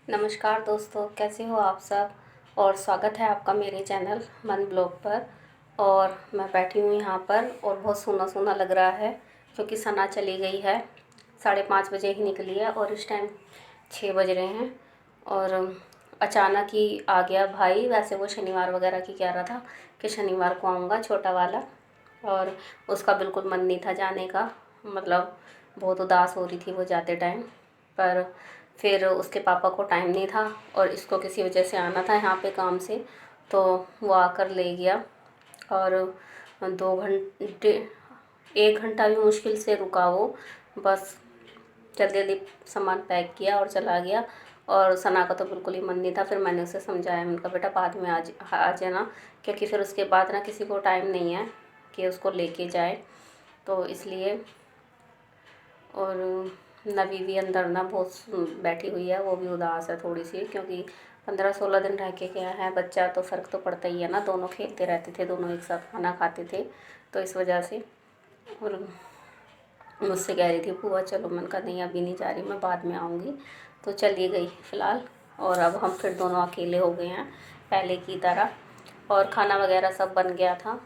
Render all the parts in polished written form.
नमस्कार दोस्तों, कैसे हो आप सब। और स्वागत है आपका मेरे चैनल मन ब्लॉग पर। और मैं बैठी हूँ यहाँ पर और बहुत सूना सूना लग रहा है क्योंकि सना चली गई है। 5:30 बजे ही निकली है और इस टाइम 6 बज रहे हैं। और अचानक ही आ गया भाई। वैसे वो शनिवार वगैरह की कह रहा था कि शनिवार को आऊँगा, छोटा वाला। और उसका बिल्कुल मन नहीं था जाने का, मतलब बहुत उदास हो रही थी वो जाते टाइम। पर फिर उसके पापा को टाइम नहीं था और इसको किसी वजह से आना था यहाँ पे काम से, तो वो आकर ले गया। और 2 घंटे, 1 घंटा भी मुश्किल से रुका वो। बस जल्दी जल्दी सामान पैक किया और चला गया। और सना का तो बिल्कुल ही मन नहीं था। फिर मैंने उसे समझाया, मैंने कहा बेटा बाद में आ जाना, क्योंकि फिर उसके बाद ना किसी को टाइम नहीं है कि उसको लेके जाए, तो इसलिए। और नवी भी अंदर ना बहुत बैठी हुई है, वो भी उदास है थोड़ी सी, क्योंकि 15-16 दिन रह के गया है बच्चा, तो फ़र्क तो पड़ता ही है ना। दोनों खेलते रहते थे, दोनों एक साथ खाना खाते थे, तो इस वजह से। और मुझसे कह रही थी बुआ चलो, मैंने कहा नहीं अभी नहीं जा रही, मैं बाद में आऊँगी। तो चली गई फ़िलहाल। और अब हम फिर दोनों अकेले हो गए हैं पहले की तरह। और खाना वगैरह सब बन गया था,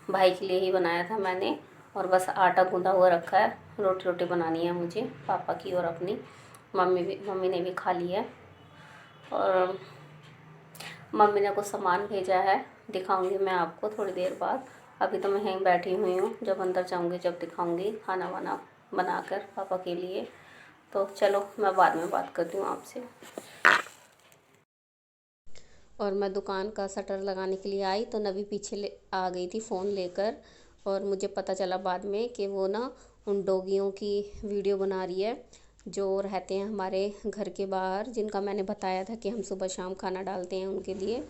भाई के लिए ही बनाया था मैंने। और बस आटा गूँधा हुआ रखा है, रोटी रोटी बनानी है मुझे, पापा की और अपनी। मम्मी ने भी खा ली है। और मम्मी ने कुछ सामान भेजा है, दिखाऊंगी मैं आपको थोड़ी देर बाद। अभी तो मैं यहीं बैठी हुई हूँ, जब अंदर जाऊँगी जब दिखाऊंगी खाना वाना बनाकर पापा के लिए। तो चलो मैं बाद में बात करती हूँ आपसे। और मैं दुकान का शटर लगाने के लिए आई तो नवी पीछे आ गई थी फ़ोन लेकर। और मुझे पता चला बाद में कि वो ना उन डॉगियों की वीडियो बना रही है जो रहते हैं हमारे घर के बाहर, जिनका मैंने बताया था कि हम सुबह शाम खाना डालते हैं उनके लिए।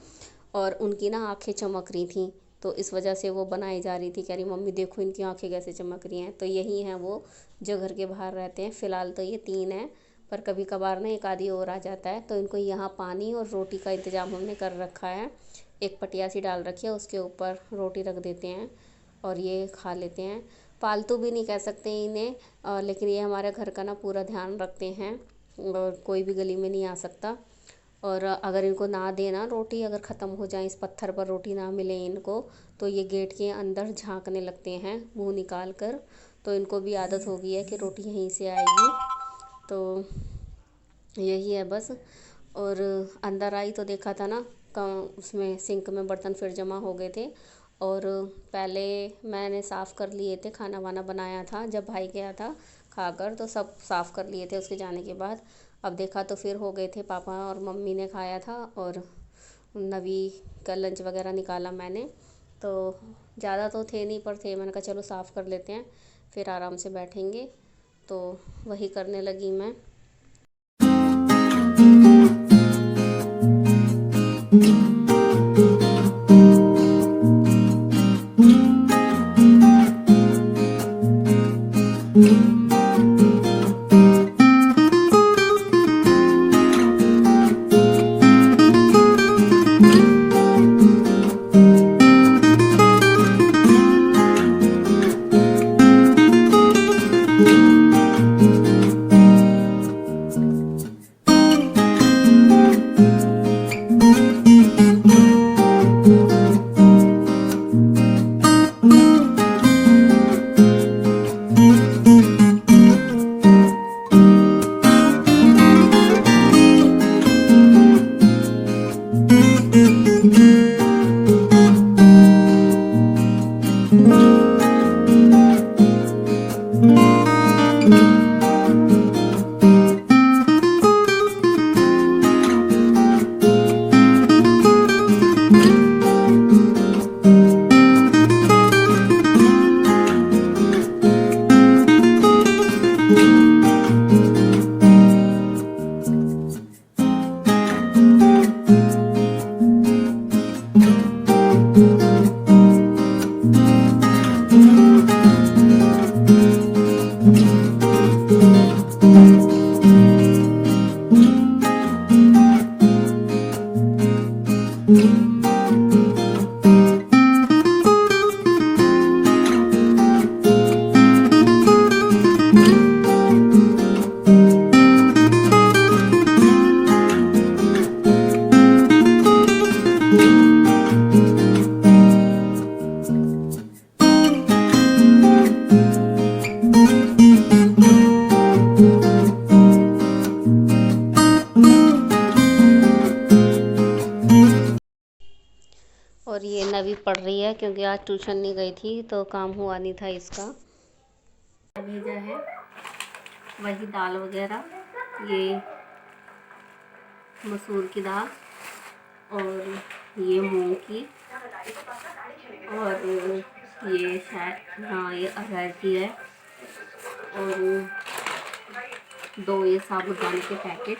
और उनकी ना आंखें चमक रही थी, तो इस वजह से वो बनाई जा रही थी। कह रही मम्मी देखो इनकी आंखें कैसे चमक रही हैं। तो यही हैं वो जो घर के बाहर रहते हैं। फ़िलहाल तो ये 3 हैं, पर कभी कभार ना एक आधी और आ जाता है। तो इनको यहाँ पानी और रोटी का इंतज़ाम हमने कर रखा है। एक पटिया सी डाल रखी है, उसके ऊपर रोटी रख देते हैं और ये खा लेते हैं। पालतू भी नहीं कह सकते इन्हें, लेकिन ये हमारे घर का ना पूरा ध्यान रखते हैं और कोई भी गली में नहीं आ सकता। और अगर इनको ना देना रोटी, अगर ख़त्म हो जाए, इस पत्थर पर रोटी ना मिले इनको, तो ये गेट के अंदर झांकने लगते हैं मुंह निकाल कर। तो इनको भी आदत हो गई है कि रोटी यहीं से आएगी, तो यही है बस। और अंदर आई तो देखा था ना, उसमें सिंक में बर्तन फिर जमा हो गए थे। और पहले मैंने साफ़ कर लिए थे, खाना वाना बनाया था जब भाई गया था खाकर, तो सब साफ़ कर लिए थे उसके जाने के बाद। अब देखा तो फिर हो गए थे, पापा और मम्मी ने खाया था और नवी का लंच वगैरह निकाला मैंने। तो ज़्यादा तो थे नहीं, पर थे। मैंने कहा चलो साफ़ कर लेते हैं, फिर आराम से बैठेंगे। तो वही करने लगी मैं। और ये नवी पढ़ रही है क्योंकि आज ट्यूशन नहीं गई थी तो काम हुआ नहीं था इसका। भेजा है वही दाल वगैरह, ये मसूर की दाल और ये मूंग की, और ये शायद हाँ ये अरहर की है, और 2 ये साबुदाने के पैकेट,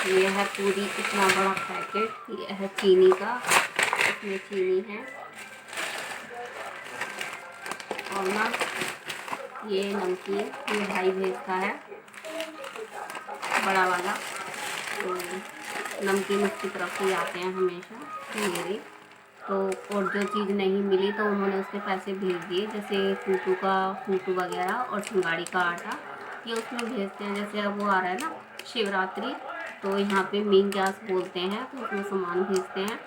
ये है पूरी इतना बड़ा पैकेट, ये है चीनी का, इसमें चीनी है, और ना ये नमकीन ये भाई भेजता है बड़ा वाला, तो नमकीन उसकी तरफ से आते हैं हमेशा मेरे। तो और जो चीज़ नहीं मिली तो उन्होंने उसके पैसे भेज दिए, जैसे फूटू वगैरह और सिंगाड़ी का आटा ये उसमें भेजते हैं। जैसे अब वो आ रहा है ना शिवरात्रि, तो यहाँ पे मीन गैस बोलते हैं, तो उसमें सामान भेजते हैं।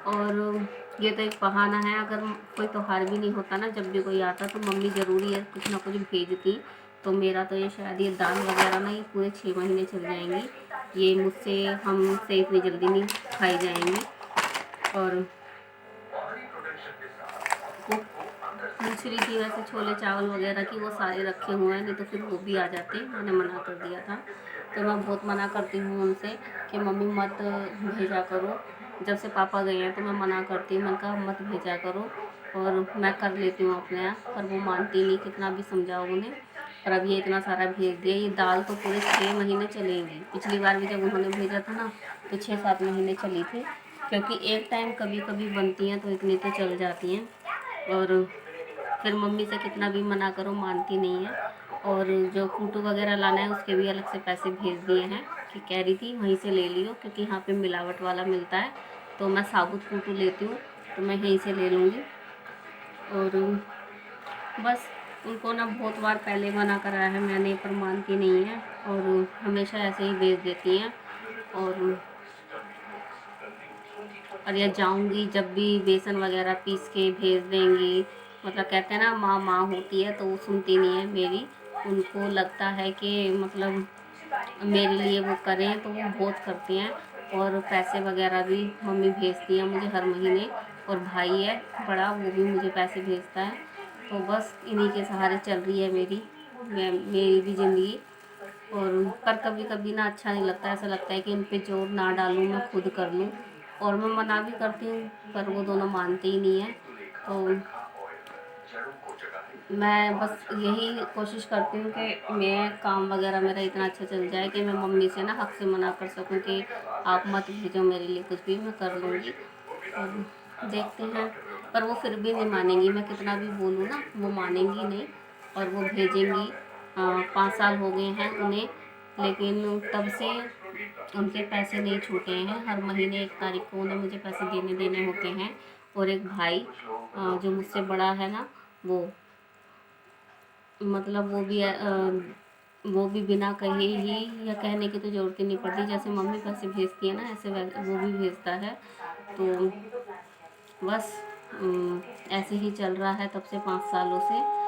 और ये तो एक बहाना है, अगर कोई त्यौहार भी नहीं होता ना, जब भी कोई आता तो मम्मी ज़रूरी है कुछ ना कुछ भेजती। तो मेरा तो ये शायद ये दाल वगैरह ना ये पूरे 6 महीने चल जाएंगी, ये हमसे इतनी जल्दी नहीं खाई जाएंगी। और वो पूछ रही थी वैसे छोले चावल वगैरह की, वो सारे रखे हुए हैं, नहीं तो फिर वो भी आ जाते, मैंने मना कर दिया था। तो मैं बहुत मना करती हूँ उनसे कि मम्मी मत भेजा करो, जब से पापा गए हैं तो मैं मना करती हूँ, मैंने कहा मत भेजा करो, और मैं कर लेती हूँ अपने यहाँ, पर वो मानती नहीं, कितना भी समझाओ उन्हें। और अब ये इतना सारा भेज दिया, ये दाल तो पूरे 6 महीने चलेगी। पिछली बार भी जब उन्होंने भेजा था ना तो 6-7 महीने चली थी, क्योंकि एक टाइम कभी कभी बनती हैं तो इतनी तो चल जाती हैं। और फिर मम्मी से कितना भी मना करो मानती नहीं है। और जो फूटू वगैरह लाना है उसके भी अलग से पैसे भेज दिए हैं, कि कह रही थी वहीं से ले लियो, क्योंकि यहाँ पे मिलावट वाला मिलता है, तो मैं साबुत फूटू लेती हूँ तो मैं यहीं से ले लूँगी। और बस उनको ना बहुत बार पहले मना कराया है मैंने, पर मानती नहीं है और हमेशा ऐसे ही भेज देती हैं। और या जाऊंगी जब भी बेसन वगैरह पीस के भेज देंगी, मतलब कहते हैं ना माँ माँ होती है, तो वो सुनती नहीं है मेरी। उनको लगता है कि मतलब मेरे लिए वो करें, तो वो बहुत करती हैं। और पैसे वगैरह भी मम्मी भेजती हैं मुझे हर महीने, और भाई है बड़ा वो भी मुझे पैसे भेजता है। तो बस इन्हीं के सहारे चल रही है मेरी भी ज़िंदगी। और पर कभी कभी ना अच्छा नहीं लगता, ऐसा लगता है कि उन पे जोर ना डालूँ, मैं खुद कर लूँ। और मैं मना भी करती हूँ पर वो दोनों मानते ही नहीं हैं। तो मैं बस यही कोशिश करती हूँ कि मैं काम वगैरह मेरा इतना अच्छा चल जाए कि मैं मम्मी से ना हक से मना कर सकूँ कि आप मत भेजो मेरे लिए कुछ भी, मैं कर लूँगी। और देखते हैं, पर वो फिर भी नहीं मानेंगी, मैं कितना भी बोलूँ ना वो मानेंगी नहीं, और वो भेजेंगी। 5 साल हो गए हैं उन्हें, लेकिन तब से उनके पैसे नहीं छूटे हैं। हर महीने 1 तारीख को उन्हें मुझे पैसे देने होते हैं। और एक भाई जो मुझसे बड़ा है ना, वो मतलब वो भी बिना कहे ही, या कहने की तो ज़रूरत ही नहीं पड़ती, जैसे मम्मी पैसे भेजती है ना ऐसे वो भी भेजता है। तो बस ऐसे ही चल रहा है तब से 5 सालों से।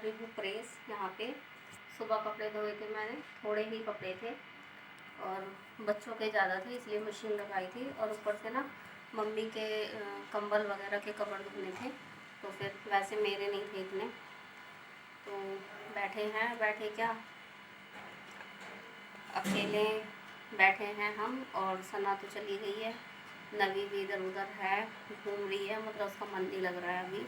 रही हूँ प्रेस यहाँ पे। सुबह कपड़े धोए थे मैंने, थोड़े ही कपड़े थे और बच्चों के ज़्यादा थे इसलिए मशीन लगाई थी। और ऊपर से ना मम्मी के कंबल वगैरह के कपड़े धुलने थे, तो फिर वैसे मेरे नहीं थे इतने। तो बैठे क्या अकेले बैठे हैं हम, और सना तो चली गई है, नवी भी इधर उधर है, घूम रही है, मतलब उसका मन नहीं लग रहा है अभी।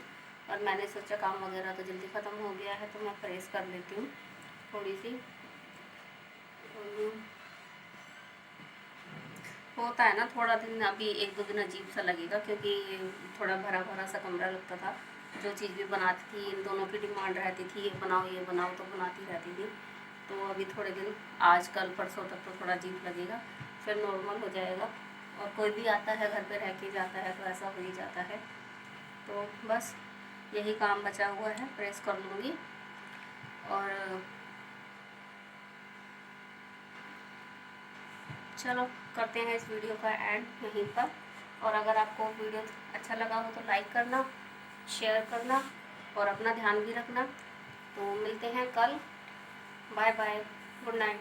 और मैंने सोचा काम वगैरह तो जल्दी ख़त्म हो गया है तो मैं प्रेस कर लेती हूँ थोड़ी सी। होता है ना थोड़ा दिन, अभी 1-2 दिन अजीब सा लगेगा क्योंकि थोड़ा भरा भरा सा कमरा लगता था। जो चीज़ भी बनाती थी इन दोनों की डिमांड रहती थी, ये बनाओ तो बनाती रहती थी। तो अभी थोड़े दिन, आज कल परसों तक तो थोड़ा अजीब लगेगा, फिर नॉर्मल हो जाएगा। और कोई भी आता है घर पे रह के जाता है तो ऐसा हो ही जाता है। तो बस यही काम बचा हुआ है, प्रेस कर लूँगी। और चलो करते हैं इस वीडियो का एंड यहीं पर। और अगर आपको वीडियो अच्छा लगा हो तो लाइक करना, शेयर करना और अपना ध्यान भी रखना। तो मिलते हैं कल। Bye bye, good night.